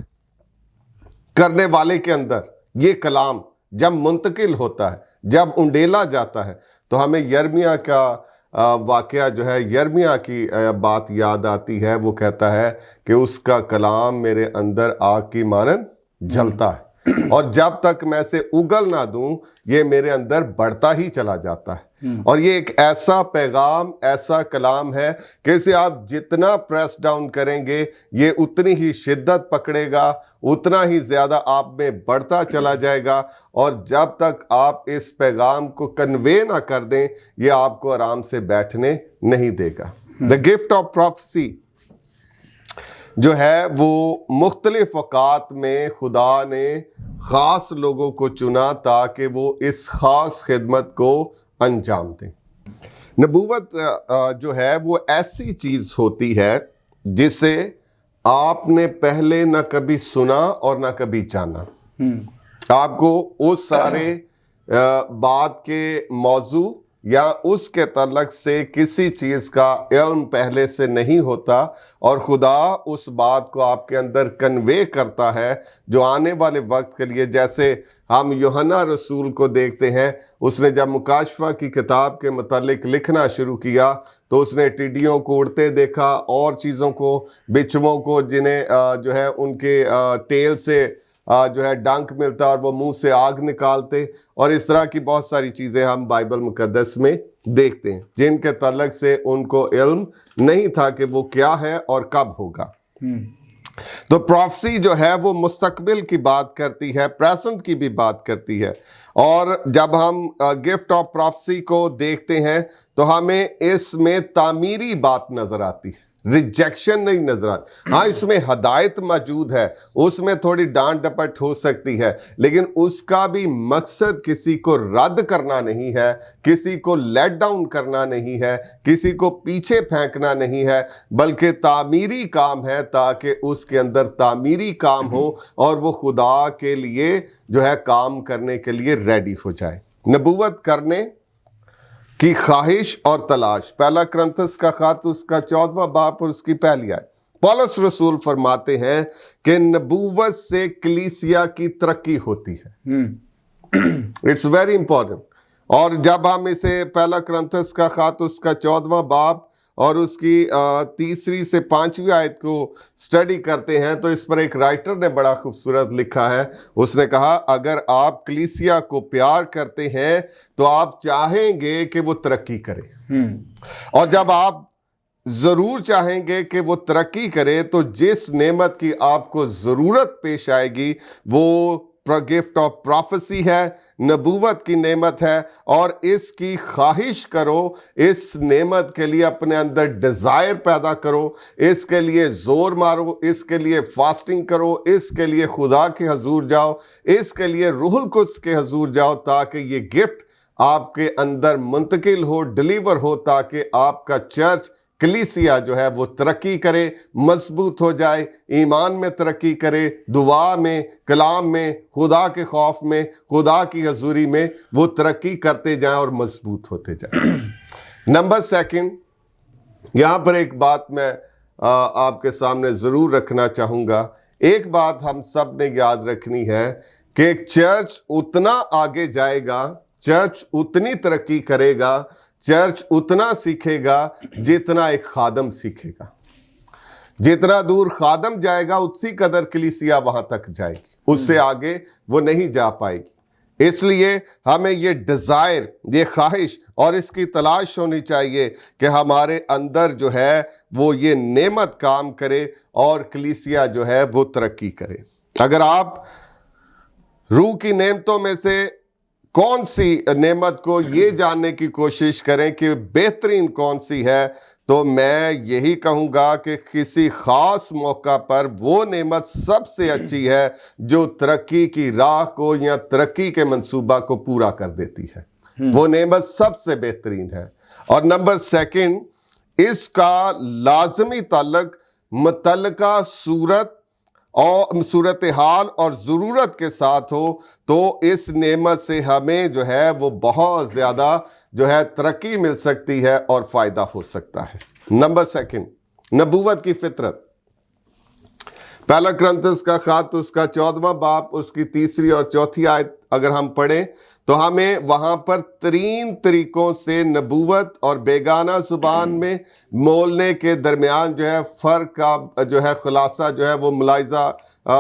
کرنے والے کے اندر یہ کلام جب منتقل ہوتا ہے، جب انڈیلا جاتا ہے، تو ہمیں یرمیا کا واقعہ جو ہے، یرمیا کی بات یاد آتی ہے. وہ کہتا ہے کہ اس کا کلام میرے اندر آگ کی مانند جلتا ہے، اور جب تک میں اسے اگل نہ دوں یہ میرے اندر بڑھتا ہی چلا جاتا ہے. اور یہ ایک ایسا پیغام، ایسا کلام ہے کہ اسے آپ جتنا پریس ڈاؤن کریں گے یہ اتنی ہی شدت پکڑے گا، اتنا ہی زیادہ آپ میں بڑھتا چلا جائے گا، اور جب تک آپ اس پیغام کو کنوے نہ کر دیں یہ آپ کو آرام سے بیٹھنے نہیں دے گا. The gift of prophecy جو ہے وہ مختلف اوقات میں خدا نے خاص لوگوں کو چنا تاکہ وہ اس خاص خدمت کو انجام دیں. نبوت جو ہے وہ ایسی چیز ہوتی ہے جسے آپ نے پہلے نہ کبھی سنا اور نہ کبھی جانا. آپ کو اس سارے بات کے موضوع یا اس کے تعلق سے کسی چیز کا علم پہلے سے نہیں ہوتا اور خدا اس بات کو آپ کے اندر کنوے کرتا ہے جو آنے والے وقت کے لیے. جیسے ہم یوحنا رسول کو دیکھتے ہیں, اس نے جب مکاشفہ کی کتاب کے متعلق لکھنا شروع کیا تو اس نے ٹڈیوں کو اڑتے دیکھا اور چیزوں کو, بچھووں کو جنہیں جو ہے ان کے ٹیل سے جو ہے ڈنک ملتا اور وہ منہ سے آگ نکالتے, اور اس طرح کی بہت ساری چیزیں ہم بائبل مقدس میں دیکھتے ہیں جن کے تعلق سے ان کو علم نہیں تھا کہ وہ کیا ہے اور کب ہوگا. تو پروفیسی جو ہے وہ مستقبل کی بات کرتی ہے, پریزنٹ کی بھی بات کرتی ہے. اور جب ہم گفٹ آف پروفیسی کو دیکھتے ہیں تو ہمیں اس میں تعمیری بات نظر آتی ہے, ریجیکشن نہیں نظر آتی. ہاں اس میں ہدایت موجود ہے, اس میں تھوڑی ڈانٹ ڈپٹ ہو سکتی ہے, لیکن اس کا بھی مقصد کسی کو رد کرنا نہیں ہے, کسی کو لیٹ ڈاؤن کرنا نہیں ہے, کسی کو پیچھے پھینکنا نہیں ہے, بلکہ تعمیری کام ہے تاکہ اس کے اندر تعمیری کام ہو اور وہ خدا کے لیے جو ہے کام کرنے کے لیے ریڈی ہو جائے. نبوت کرنے کی خواہش اور تلاش. پہلا کرنتھس کا خط اس کا 14واں باب اور اس کی پہلی آیت. پولس رسول فرماتے ہیں کہ نبوت سے کلیسیا کی ترقی ہوتی ہے. It's very important. اور جب ہم اسے پہلا کرنتھس کا خط اس کا 14واں باب اور اس کی 3 سے 5 آیت کو سٹڈی کرتے ہیں تو اس پر ایک رائٹر نے بڑا خوبصورت لکھا ہے. اس نے کہا اگر آپ کلیسیا کو پیار کرتے ہیں تو آپ چاہیں گے کہ وہ ترقی کرے, اور جب آپ ضرور چاہیں گے کہ وہ ترقی کرے تو جس نعمت کی آپ کو ضرورت پیش آئے گی وہ گفٹ آف پروفیسی ہے, نبوت کی نعمت ہے, اور اس کی خواہش کرو, اس نعمت کے لیے اپنے اندر ڈیزائر پیدا کرو, اس کے لیے زور مارو, اس کے لیے فاسٹنگ کرو, اس کے لیے خدا کے حضور جاؤ, اس کے لیے روح القدس کے حضور جاؤ تاکہ یہ گفٹ آپ کے اندر منتقل ہو, ڈلیور ہو, تاکہ آپ کا چرچ کلیسیا جو ہے وہ ترقی کرے, مضبوط ہو جائے, ایمان میں ترقی کرے, دعا میں, کلام میں, خدا کے خوف میں, خدا کی حضوری میں وہ ترقی کرتے جائیں اور مضبوط ہوتے جائیں. نمبر 2, یہاں پر ایک بات میں آپ کے سامنے ضرور رکھنا چاہوں گا. ایک بات ہم سب نے یاد رکھنی ہے کہ چرچ اتنا آگے جائے گا, چرچ اتنی ترقی کرے گا, چرچ اتنا سیکھے گا جتنا ایک خادم سیکھے گا. جتنا دور خادم جائے گا اسی قدر کلیسیا وہاں تک جائے گی, اس سے آگے وہ نہیں جا پائے گی. اس لیے ہمیں یہ ڈیزائر, یہ خواہش اور اس کی تلاش ہونی چاہیے کہ ہمارے اندر جو ہے وہ یہ نعمت کام کرے اور کلیسیا جو ہے وہ ترقی کرے. اگر آپ روح کی نعمتوں میں سے کون سی نعمت کو یہ جاننے کی کوشش کریں کہ بہترین کون سی ہے, تو میں یہی کہوں گا کہ کسی خاص موقع پر وہ نعمت سب سے اچھی ہے جو ترقی کی راہ کو یا ترقی کے منصوبہ کو پورا کر دیتی ہے. وہ نعمت سب سے بہترین ہے. اور نمبر 2, اس کا لازمی تعلق متعلقہ صورتحال اور ضرورت کے ساتھ ہو تو اس نعمت سے ہمیں جو ہے وہ بہت زیادہ جو ہے ترقی مل سکتی ہے اور فائدہ ہو سکتا ہے. نمبر 2, نبوت کی فطرت. پہلا کرنتھس کا خط اس کا 14واں باب اس کی 3 اور 4 آیت اگر ہم پڑھیں تو ہمیں وہاں پر 3 طریقوں سے نبوت اور بیگانہ زبان میں بولنے کے درمیان جو ہے فرق کا جو ہے خلاصہ جو ہے وہ ملاحظہ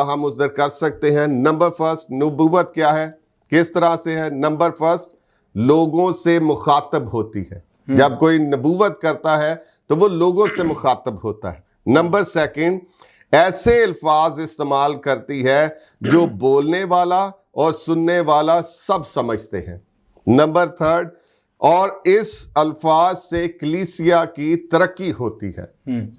ہم اس در کر سکتے ہیں. نمبر 1, نبوت کیا ہے, کس طرح سے ہے. نمبر 1, لوگوں سے مخاطب ہوتی ہے. جب کوئی نبوت کرتا ہے تو وہ لوگوں سے مخاطب ہوتا ہے. نمبر 2, ایسے الفاظ استعمال کرتی ہے جو بولنے والا اور سننے والا سب سمجھتے ہیں. نمبر 3, اور اس الفاظ سے کلیسیا کی ترقی ہوتی ہے.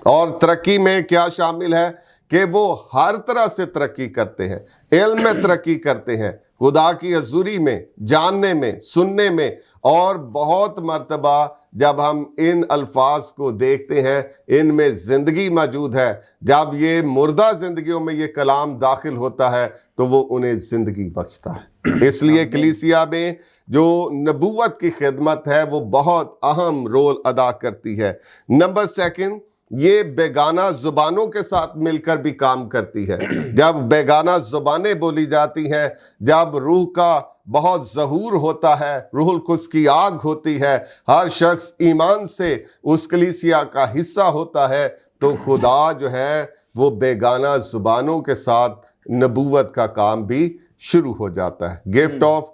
اور ترقی میں کیا شامل ہے کہ وہ ہر طرح سے ترقی کرتے ہیں, علم میں ترقی کرتے ہیں, خدا کی حضوری میں جاننے میں سننے میں، اور بہت مرتبہ جب ہم ان الفاظ کو دیکھتے ہیں ان میں زندگی موجود ہے. جب یہ مردہ زندگیوں میں یہ کلام داخل ہوتا ہے تو وہ انہیں زندگی بخشتا ہے. اس لیے کلیسیا میں جو نبوت کی خدمت ہے وہ بہت اہم رول ادا کرتی ہے. نمبر سیکنڈ، یہ بیگانہ زبانوں کے ساتھ مل کر بھی کام کرتی ہے. جب بیگانہ زبانیں بولی جاتی ہیں، جب روح کا بہت ظہور ہوتا ہے، روح القدس کی آگ ہوتی ہے، ہر شخص ایمان سے اس کلیسیا کا حصہ ہوتا ہے، تو خدا جو ہے وہ بیگانہ زبانوں کے ساتھ نبوت کا کام بھی شروع ہو جاتا ہے. گفٹ آف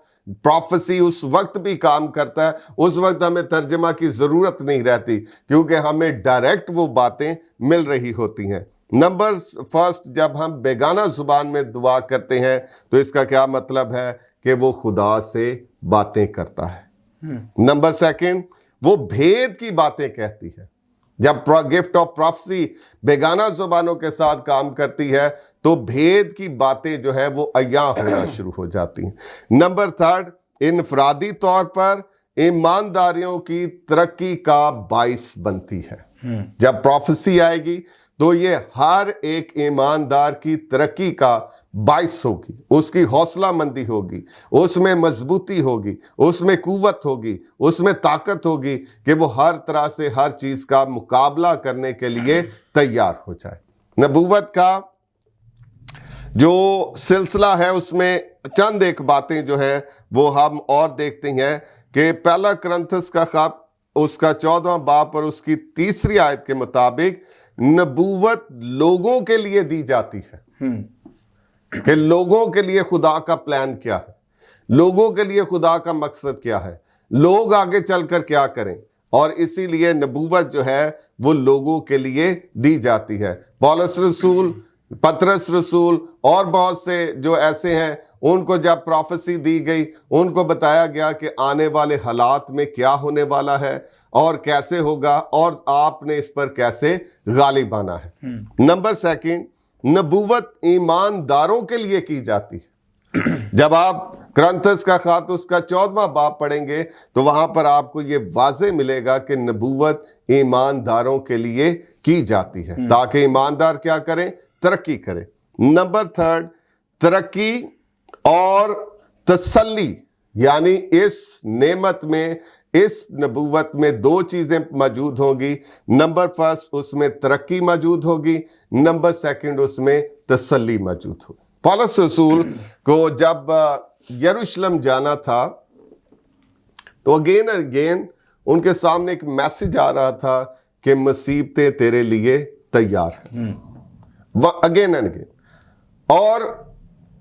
پروفیسی اس وقت بھی کام کرتا ہے. اس وقت ہمیں ترجمہ کی ضرورت نہیں رہتی کیونکہ ہمیں ڈائریکٹ وہ باتیں مل رہی ہوتی ہیں. نمبر فرسٹ، جب ہم بیگانہ زبان میں دعا کرتے ہیں تو اس کا کیا مطلب ہے کہ وہ خدا سے باتیں کرتا ہے. نمبر سیکنڈ، وہ بھید کی باتیں کہتی ہے. جب گفٹ آف پروفیسی بیگانہ زبانوں کے ساتھ کام کرتی ہے تو بھید کی باتیں جو ہے وہ عیاں ہونا شروع ہو جاتی ہیں. نمبر تھرڈ، انفرادی طور پر ایمانداریوں کی ترقی کا باعث بنتی ہے. جب پروفیسی آئے گی تو یہ ہر ایک ایماندار کی ترقی کا باعث ہوگی. اس کی حوصلہ مندی ہوگی، اس میں مضبوطی ہوگی، اس میں قوت ہوگی، اس میں طاقت ہوگی کہ وہ ہر طرح سے ہر چیز کا مقابلہ کرنے کے لیے تیار ہو جائے. نبوت کا جو سلسلہ ہے اس میں چند ایک باتیں جو ہیں وہ ہم اور دیکھتے ہیں کہ پہلا کرنتھس کا خط اس کا 14واں باب اور اس کی 3 آیت کے مطابق نبوت لوگوں کے لیے دی جاتی ہے کہ لوگوں کے لیے خدا کا پلان کیا ہے، لوگوں کے لیے خدا کا مقصد کیا ہے، لوگ آگے چل کر کیا کریں، اور اسی لیے نبوت جو ہے وہ لوگوں کے لیے دی جاتی ہے. پولس رسول، پطرس رسول اور بہت سے جو ایسے ہیں ان کو جب پروفیسی دی گئی، ان کو بتایا گیا کہ آنے والے حالات میں کیا ہونے والا ہے اور کیسے ہوگا اور آپ نے اس پر کیسے غالب آنا ہے. نمبر سیکنڈ، نبوت ایمانداروں کے لیے کی جاتی ہے. جب آپ کرنتھس کا خط اس کا 14واں باب پڑھیں گے تو وہاں پر آپ کو یہ واضح ملے گا کہ نبوت ایمانداروں کے لیے کی جاتی ہے تاکہ ایماندار کیا کریں؟ ترقی کریں. نمبر تھرڈ، ترقی اور تسلی، یعنی اس نعمت میں، اس نبوت میں 2 چیزیں موجود ہوں گی. نمبر فرسٹ، اس میں ترقی موجود ہوگی. نمبر سیکنڈ، اس میں تسلی موجود ہوگی. پولس رسول کو جب یروشلم جانا تھا تو اگین ان کے سامنے ایک میسج آ رہا تھا کہ مصیبتیں تیرے لیے تیار ہیں. Again and again. اور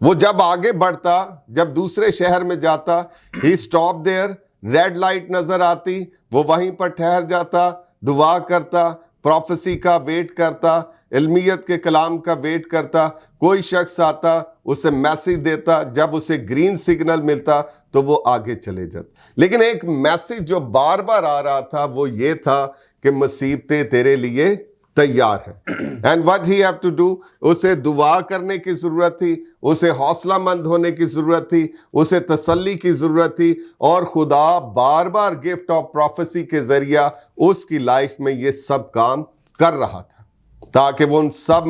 وہ جب آگے بڑھتا، جب دوسرے شہر میں جاتا، ہی اسٹاپ دیئر، ریڈ لائٹ نظر آتی، وہ وہیں پر ٹھہر جاتا، دعا کرتا، پروفیسی کا ویٹ کرتا، علمیت کے کلام کا ویٹ کرتا. کوئی شخص آتا، اسے میسیج دیتا، جب اسے گرین سگنل ملتا تو وہ آگے چلے جاتا. لیکن ایک میسیج جو بار بار آ رہا تھا وہ یہ تھا کہ مصیبتیں تیرے لیے تیار ہے. And what he have to do, اسے دعا کرنے کی ضرورت تھی، اسے حوصلہ مند ہونے کی ضرورت تھی، اسے تسلی کی ضرورت تھی، اور خدا بار بار گفٹ آف پروفیسی کے ذریعہ اس کی لائف میں یہ سب کام کر رہا تھا تاکہ وہ ان سب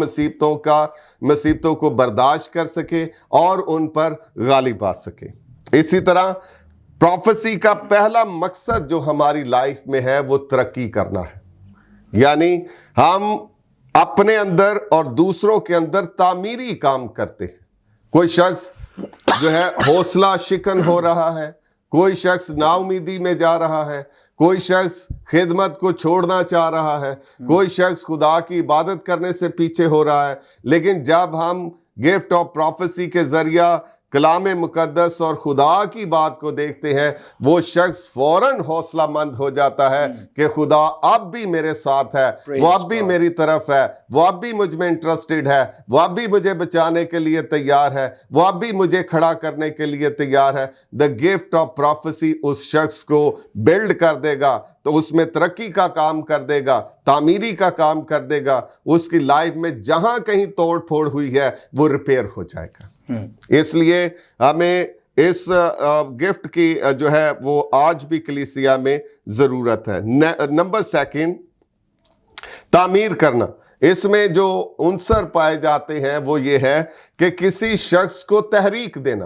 مصیبتوں کو برداشت کر سکے اور ان پر غالب آ سکے. اسی طرح پروفیسی کا پہلا مقصد جو ہماری لائف میں ہے وہ ترقی کرنا ہے. یعنی ہم اپنے اندر اور دوسروں کے اندر تعمیری کام کرتے ہیں. کوئی شخص جو ہے حوصلہ شکن ہو رہا ہے، کوئی شخص نا امیدی میں جا رہا ہے، کوئی شخص خدمت کو چھوڑنا چاہ رہا ہے، کوئی شخص خدا کی عبادت کرنے سے پیچھے ہو رہا ہے. لیکن جب ہم گفٹ آف پروفیسی کے ذریعہ کلام مقدس اور خدا کی بات کو دیکھتے ہیں، وہ شخص فوراً حوصلہ مند ہو جاتا ہے کہ خدا اب بھی میرے ساتھ ہے، وہ اب بھی میری طرف ہے، وہ اب بھی مجھ میں انٹرسٹڈ ہے، وہ اب بھی مجھے بچانے کے لیے تیار ہے، وہ اب بھی مجھے کھڑا کرنے کے لیے تیار ہے. دا گفٹ آف پروفیسی اس شخص کو بلڈ کر دے گا، تو اس میں ترقی کا کام کر دے گا، تعمیری کا کام کر دے گا. اس کی لائف میں جہاں کہیں توڑ پھوڑ ہوئی ہے وہ ریپیئر ہو جائے گا. اس لیے ہمیں اس گفٹ کی جو ہے وہ آج بھی کلیسیا میں ضرورت ہے۔ نمبر سیکنڈ، تعمیر کرنا۔ اس میں جو عنصر پائے جاتے ہیں وہ یہ ہے کہ کسی شخص کو تحریک دینا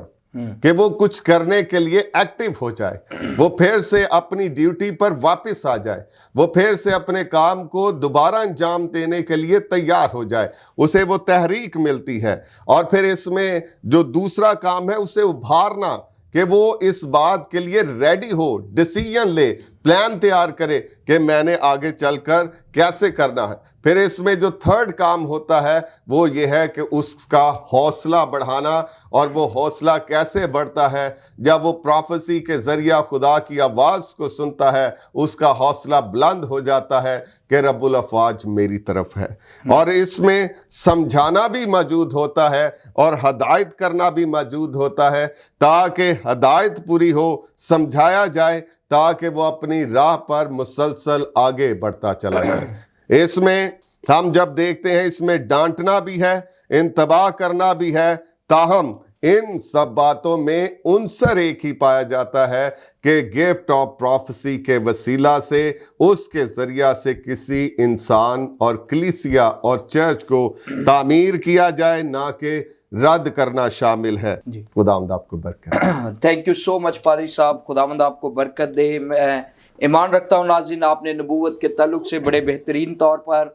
کہ وہ کچھ کرنے کے لیے ایکٹیو ہو جائے، وہ پھر سے اپنی ڈیوٹی پر واپس آ جائے، وہ پھر سے اپنے کام کو دوبارہ انجام دینے کے لیے تیار ہو جائے، اسے وہ تحریک ملتی ہے۔ اور پھر اس میں جو دوسرا کام ہے اسے ابھارنا، کہ وہ اس بات کے لیے ریڈی ہو، ڈیسیژن لے، پلان تیار کرے کہ میں نے آگے چل کر کیسے کرنا ہے۔ پھر اس میں جو تھرڈ کام ہوتا ہے وہ یہ ہے کہ اس کا حوصلہ بڑھانا، اور وہ حوصلہ کیسے بڑھتا ہے؟ جب وہ پروفیسی کے ذریعہ خدا کی آواز کو سنتا ہے، اس کا حوصلہ بلند ہو جاتا ہے کہ رب الافواج میری طرف ہے۔ اور اس میں سمجھانا بھی موجود ہوتا ہے اور ہدایت کرنا بھی موجود ہوتا ہے، تاکہ ہدایت پوری ہو، سمجھایا جائے، تاکہ وہ اپنی راہ پر مسلسل آگے بڑھتا چلا جائے۔ اس میں ہم جب دیکھتے ہیں اس میں ڈانٹنا بھی ہے، انتباہ کرنا بھی ہے، تاہم ان سب باتوں میں عنصر ایک ہی پایا جاتا ہے کہ گفٹ آف پروفیسی کے وسیلہ سے، اس کے ذریعہ سے کسی انسان اور کلیسیا اور چرچ کو تعمیر کیا جائے، نہ کہ رد کرنا شامل ہے۔ خداوند آپ کو برکت۔ تھینک یو سو مچ پادری صاحب، خداوند آپ کو برکت دے۔ میں ایمان رکھتا ہوں ناظرین، آپ نے نبوت کے تعلق سے بڑے بہترین طور پر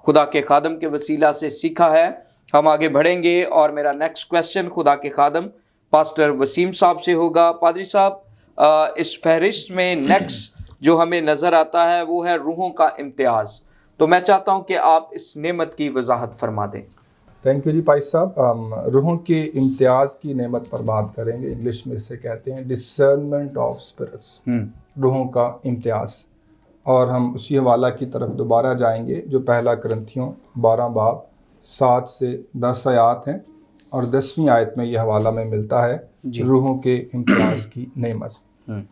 خدا کے خادم کے وسیلہ سے سیکھا ہے۔ ہم آگے بڑھیں گے اور میرا نیکسٹ کویسچن خدا کے خادم پاسٹر وسیم صاحب سے ہوگا۔ پادری صاحب، اس فہرست میں نیکسٹ جو ہمیں نظر آتا ہے وہ ہے روحوں کا امتیاز، تو میں چاہتا ہوں کہ آپ اس نعمت کی وضاحت فرما دیں۔ تھینک یو جی پائی صاحب۔ روحوں کے امتیاز کی نعمت پر بات کریں گے۔ انگلش میں اسے کہتے ہیں ڈسرنمنٹ آف اسپرٹس، روحوں کا امتیاز۔ اور ہم اسی حوالہ کی طرف دوبارہ جائیں گے جو پہلا کرنتھیوں 12 باب 7 سے 10 آیات ہیں، اور 10ویں آیت میں یہ حوالہ میں ملتا ہے روحوں کے امتیاز کی نعمت۔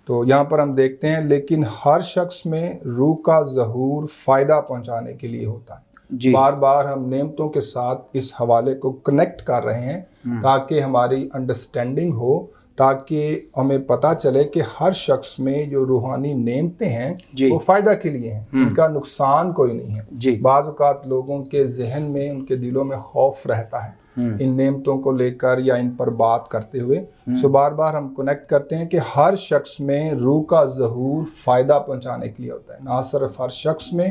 تو یہاں پر ہم دیکھتے ہیں، لیکن ہر شخص میں روح کا ظہور فائدہ پہنچانے کے لیے ہوتا ہے۔ بار بار ہم نعمتوں کے ساتھ اس حوالے کو کنیکٹ کر رہے ہیں تاکہ ہماری انڈرسٹینڈنگ ہو، تاکہ ہمیں پتہ چلے کہ ہر شخص میں جو روحانی نعمتیں ہیں وہ فائدہ کے لیے ہیں، ان کا نقصان کوئی نہیں ہے۔ بعض اوقات لوگوں کے ذہن میں، ان کے دلوں میں خوف رہتا ہے ان نعمتوں کو لے کر یا ان پر بات کرتے ہوئے۔ سو بار بار ہم کنیکٹ کرتے ہیں کہ ہر شخص میں روح کا ظہور فائدہ پہنچانے کے لیے ہوتا ہے، نہ صرف ہر شخص میں،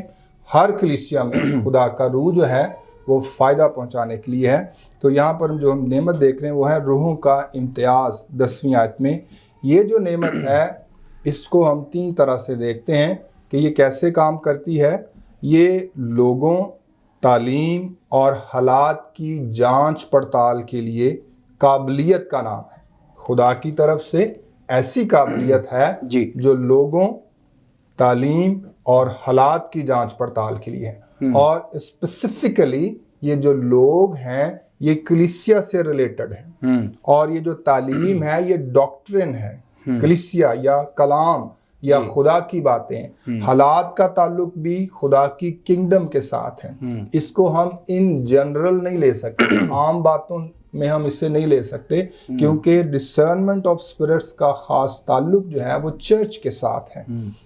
ہر کلیسیا میں خدا کا روح جو ہے وہ فائدہ پہنچانے کے لیے ہے۔ تو یہاں پر جو ہم نعمت دیکھ رہے ہیں وہ ہے روحوں کا امتیاز 10ویں آیت میں۔ یہ جو نعمت ہے اس کو ہم 3 طرح سے دیکھتے ہیں کہ یہ کیسے کام کرتی ہے۔ یہ لوگوں، تعلیم اور حالات کی جانچ پڑتال کے لیے قابلیت کا نام ہے۔ خدا کی طرف سے ایسی قابلیت ہے جو لوگوں، تعلیم اور حالات کی جانچ پڑتال کے لیے ہے، اور اسپیسیفکلی یہ جو لوگ ہیں یہ کلیسیا سے ریلیٹڈ ہیں، اور یہ جو تعلیم ہے یہ ڈاکٹرن ہے، کلیسیا یا کلام یا خدا کی باتیں۔ حالات کا تعلق بھی خدا کی کنگڈم کے ساتھ ہے۔ اس کو ہم ان جنرل نہیں لے سکتے، عام باتوں میں ہم اسے نہیں لے سکتے، کیونکہ ڈسرنمنٹ آف اسپرٹس کا خاص تعلق جو ہے وہ چرچ کے ساتھ ہے۔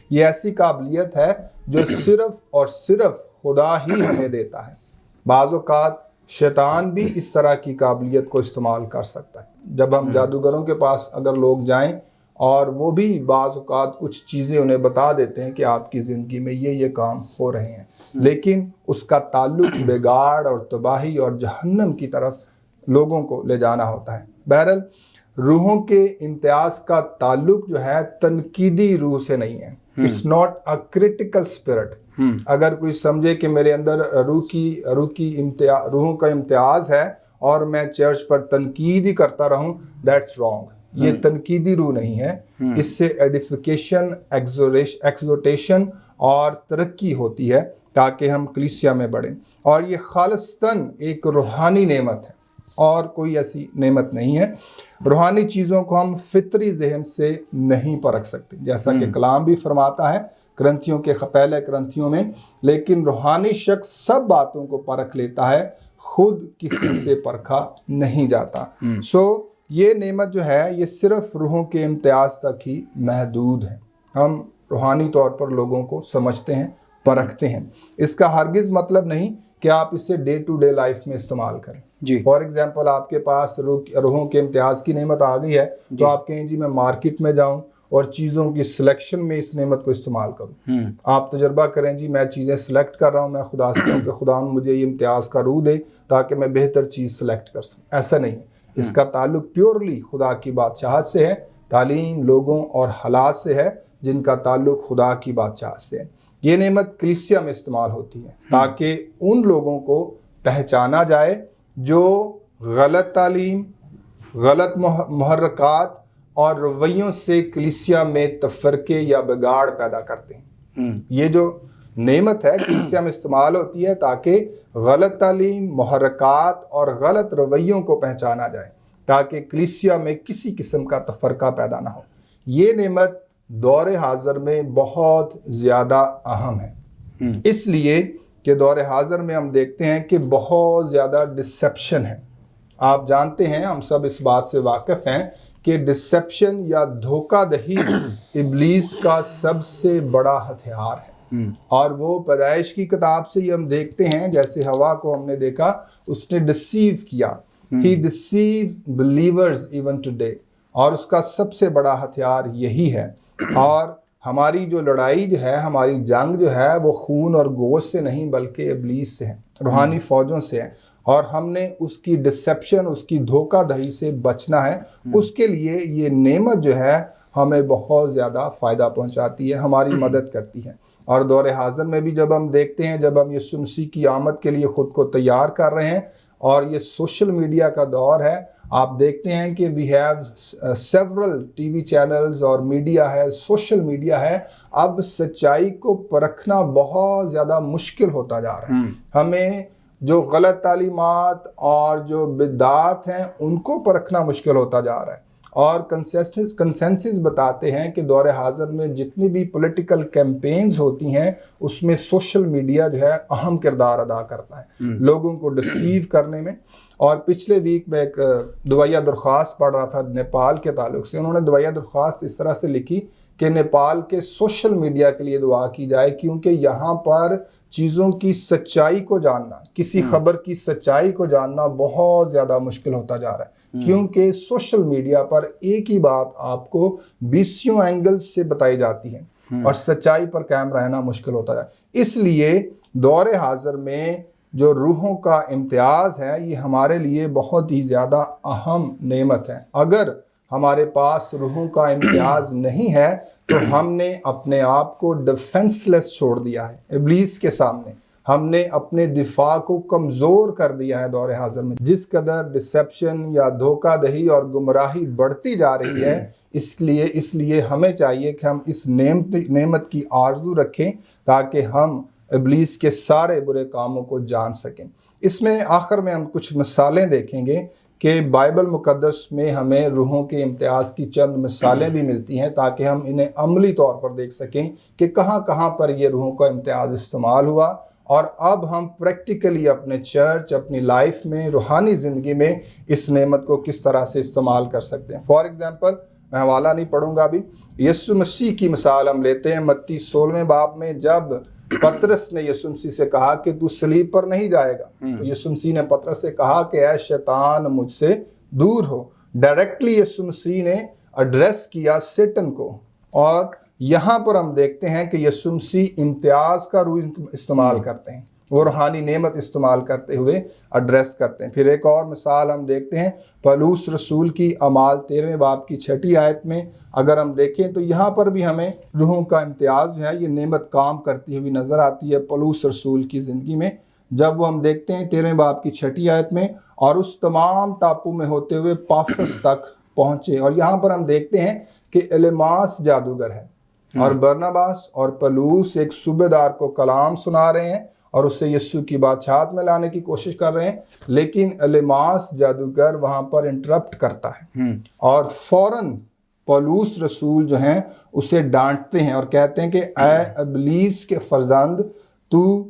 یہ ایسی قابلیت ہے جو صرف اور صرف خدا ہی ہمیں دیتا ہے۔ بعض اوقات شیطان بھی اس طرح کی قابلیت کو استعمال کر سکتا ہے۔ جب ہم جادوگروں کے پاس اگر لوگ جائیں اور وہ بھی بعض اوقات کچھ چیزیں انہیں بتا دیتے ہیں کہ آپ کی زندگی میں یہ کام ہو رہے ہیں، لیکن اس کا تعلق بگاڑ اور تباہی اور جہنم کی طرف لوگوں کو لے جانا ہوتا ہے۔ بہرحال روحوں کے امتیاز کا تعلق جو ہے تنقیدی روح سے نہیں ہے۔ It's not a critical spirit. اگر کوئی سمجھے کہ میرے اندر روحوں کا امتیاز ہے اور میں چرچ پر تنقید ہی کرتا رہوں، دیٹس رانگ۔ یہ تنقیدی روح نہیں ہے، اس سے ایڈیفیکیشن، ایکزورٹیشن اور ترقی ہوتی ہے تاکہ ہم کلیسیا میں بڑھیں، اور یہ خالصتاً ایک روحانی نعمت ہے اور کوئی ایسی نعمت نہیں ہے۔ روحانی چیزوں کو ہم فطری ذہن سے نہیں پرکھ سکتے، جیسا کہ کلام بھی فرماتا ہے پہلے کرنتھیوں میں، لیکن روحانی شخص سب باتوں کو پرکھ لیتا ہے، خود کسی سے پرکھا نہیں جاتا۔ سو یہ نعمت جو ہے یہ صرف روحوں کے امتیاز تک ہی محدود ہے. ہم روحانی طور پر لوگوں کو سمجھتے ہیں, پرکھتے ہیں. اس کا ہرگز مطلب نہیں کہ آپ اسے ڈے ٹو ڈے لائف میں استعمال کریں. جی. فار ایگزامپل آپ کے پاس روحوں کے امتیاز کی نعمت آ گئی ہے تو آپ کہیں جی میں مارکیٹ میں جاؤں اور چیزوں کی سلیکشن میں اس نعمت کو استعمال کروں. آپ تجربہ کریں جی میں چیزیں سلیکٹ کر رہا ہوں, میں خدا سے کہوں کہ خدا مجھے یہ امتیاز کا روح دے تاکہ میں بہتر چیز سلیکٹ کر سکوں. ایسا نہیں ہے. اس کا تعلق پیورلی خدا کی بادشاہت سے ہے, تعلیم, لوگوں اور حالات سے ہے جن کا تعلق خدا کی بادشاہت سے ہے. یہ نعمت کلیسیا میں استعمال ہوتی ہے تاکہ ان لوگوں کو پہچانا جائے جو غلط تعلیم, غلط محرکات اور رویوں سے کلیسیا میں تفرقے یا بگاڑ پیدا کرتے ہیں. یہ جو نعمت ہے کلیسیا میں استعمال ہوتی ہے تاکہ غلط تعلیم, محرکات اور غلط رویوں کو پہچانا جائے تاکہ کلیسیا میں کسی قسم کا تفرقہ پیدا نہ ہو. یہ نعمت دور حاضر میں بہت زیادہ اہم ہے, اس لیے کہ دور حاضر میں ہم دیکھتے ہیں کہ بہت زیادہ ڈسیپشن ہے. آپ جانتے ہیں, ہم سب اس بات سے واقف ہیں کہ ڈسیپشن یا دھوکہ دہی ابلیس کا سب سے بڑا ہتھیار ہے. اور وہ پیدائش کی کتاب سے یہ ہم دیکھتے ہیں, جیسے ہوا کو ہم نے دیکھا اس نے ڈسیو کیا. He deceived believers even today. اور اس کا سب سے بڑا ہتھیار یہی ہے. اور ہماری جو لڑائی جو ہے, ہماری جنگ جو ہے وہ خون اور گوشت سے نہیں بلکہ ابلیس سے ہے, روحانی فوجوں سے ہے. اور ہم نے اس کی ڈسیپشن, اس کی دھوکہ دہی سے بچنا ہے. اس کے لیے یہ نعمت جو ہے ہمیں بہت زیادہ فائدہ پہنچاتی ہے, ہماری مدد کرتی ہے. اور دور حاضر میں بھی جب ہم دیکھتے ہیں, جب ہم یسوع مسیح کی آمد کے لیے خود کو تیار کر رہے ہیں اور یہ سوشل میڈیا کا دور ہے, آپ دیکھتے ہیں کہ we have several T V channels اور میڈیا ہے, سوشل میڈیا ہے. اب سچائی کو پرکھنا بہت زیادہ مشکل ہوتا جا رہا ہے. ہمیں جو غلط تعلیمات اور جو بدعات ہیں ان کو پرکھنا مشکل ہوتا جا رہا ہے. اور کنسنسس بتاتے ہیں کہ دور حاضر میں جتنی بھی پولیٹیکل کیمپینز ہوتی ہیں اس میں سوشل میڈیا جو ہے اہم کردار ادا کرتا ہے لوگوں کو ڈسیو کرنے میں. اور پچھلے ویک میں ایک دعائیہ درخواست پڑھ رہا تھا نیپال کے تعلق سے. انہوں نے دعائیہ درخواست اس طرح سے لکھی کہ نیپال کے سوشل میڈیا کے لیے دعا کی جائے, کیونکہ یہاں پر چیزوں کی سچائی کو جاننا, کسی خبر کی سچائی کو جاننا بہت زیادہ مشکل ہوتا جا رہا ہے, کیونکہ سوشل میڈیا پر ایک ہی بات آپ کو 20 اینگل سے بتائی جاتی ہے اور سچائی پر قائم رہنا مشکل ہوتا جا رہا ہے. اس لیے دور حاضر میں جو روحوں کا امتیاز ہے یہ ہمارے لیے بہت ہی زیادہ اہم نعمت ہے. اگر ہمارے پاس روحوں کا امتیاز نہیں ہے تو ہم نے اپنے آپ کو ڈیفنس لیس چھوڑ دیا ہے ابلیس کے سامنے. ہم نے اپنے دفاع کو کمزور کر دیا ہے دور حاضر میں. جس قدر ڈسیپشن یا دھوکہ دہی اور گمراہی بڑھتی جا رہی ہے, اس لیے ہمیں چاہیے کہ ہم اس نعمت کی آرزو رکھیں تاکہ ہم ابلیس کے سارے برے کاموں کو جان سکیں. اس میں آخر میں ہم کچھ مثالیں دیکھیں گے کہ بائبل مقدس میں ہمیں روحوں کے امتیاز کی چند مثالیں بھی ملتی ہیں تاکہ ہم انہیں عملی طور پر دیکھ سکیں کہ کہاں کہاں پر یہ روحوں کا امتیاز استعمال ہوا, اور اب ہم پریکٹیکلی اپنے چرچ, اپنی لائف میں, روحانی زندگی میں اس نعمت کو کس طرح سے استعمال کر سکتے ہیں. فار ایگزامپل, میں حوالہ نہیں پڑھوں گا ابھی, یسوع مسیح کی مثال ہم لیتے ہیں. متی 16ویں باب میں جب پطرس نے یسوع مسیح سے کہا کہ تو صلیب پر نہیں جائے گا, تو یسوع مسیح نے پطرس سے کہا کہ اے شیطان مجھ سے دور ہو. ڈائریکٹلی یسوع مسیح نے ایڈریس کیا سیٹن کو. اور یہاں پر ہم دیکھتے ہیں کہ یسوع مسیح امتیاز کا روح استعمال کرتے ہیں, وہ روحانی نعمت استعمال کرتے ہوئے ایڈریس کرتے ہیں. پھر ایک اور مثال ہم دیکھتے ہیں پولس رسول کی اعمال 13ویں باب کی 6 آیت میں. اگر ہم دیکھیں تو یہاں پر بھی ہمیں روحوں کا امتیاز جو ہے یہ نعمت کام کرتی ہوئی نظر آتی ہے پولس رسول کی زندگی میں. جب وہ ہم دیکھتے ہیں 13ویں باب کی 6 آیت میں, اور اس تمام ٹاپو میں ہوتے ہوئے پافس تک پہنچے. اور یہاں پر ہم دیکھتے ہیں کہ ایلیماس جادوگر ہے اور برناباس اور پولس ایک صوبیدار کو کلام سنا رہے ہیں اور اسے یسوع کی بادشاہت میں لانے کی کوشش کر رہے ہیں, لیکن ایلیماس جادوگر وہاں پر انٹرپٹ کرتا ہے اور فوراً پولس رسول جو ہیں اسے ڈانٹتے ہیں اور کہتے ہیں کہ اے ابلیس کے فرزند, تو